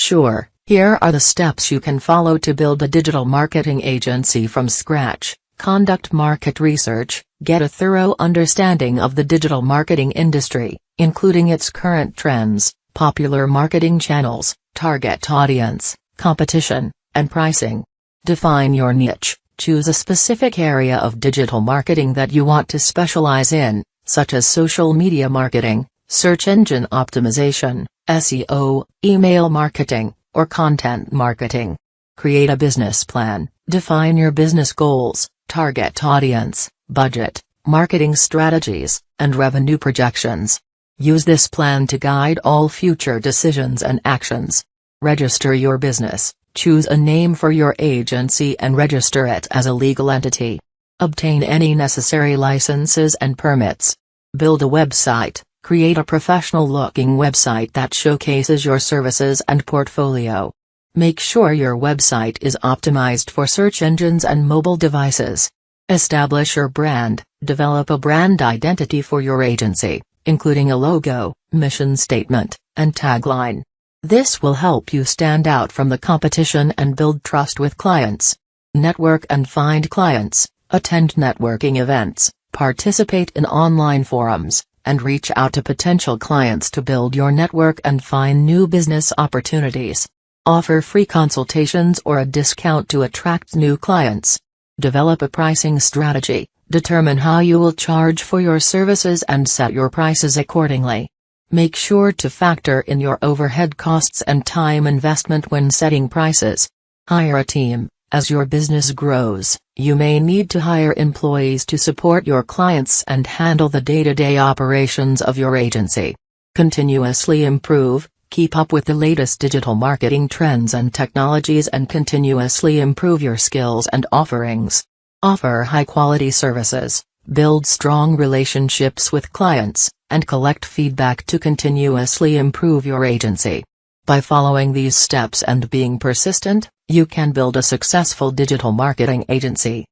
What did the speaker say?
Sure, here are the steps you can follow to build a digital marketing agency from scratch. Conduct market research, get a thorough understanding of the digital marketing industry, including its current trends, popular marketing channels, target audience, competition, and pricing. Define your niche, choose a specific area of digital marketing that you want to specialize in, such as social media marketing, search engine optimization, SEO, email marketing, or content marketing. Create a business plan, define your business goals, target audience, budget, marketing strategies, and revenue projections. Use this plan to guide all future decisions and actions. Register your business, choose a name for your agency and register it as a legal entity. Obtain any necessary licenses and permits. Build a website, create a professional-looking website that showcases your services and portfolio. Make sure your website is optimized for search engines and mobile devices. Establish your brand, develop a brand identity for your agency, including a logo, mission statement, and tagline. This will help you stand out from the competition and build trust with clients. Network and find clients, attend networking events, participate in online forums, and reach out to potential clients to build your network and find new business opportunities. Offer free consultations or a discount to attract new clients. Develop a pricing strategy, determine how you will charge for your services and set your prices accordingly. Make sure to factor in your overhead costs and time investment when setting prices. Hire a team. As your business grows, you may need to hire employees to support your clients and handle the day-to-day operations of your agency. Continuously improve. Keep up with the latest digital marketing trends and technologies and continuously improve your skills and offerings. Offer high-quality services, build strong relationships with clients, and collect feedback to continuously improve your agency. By following these steps and being persistent, you can build a successful digital marketing agency.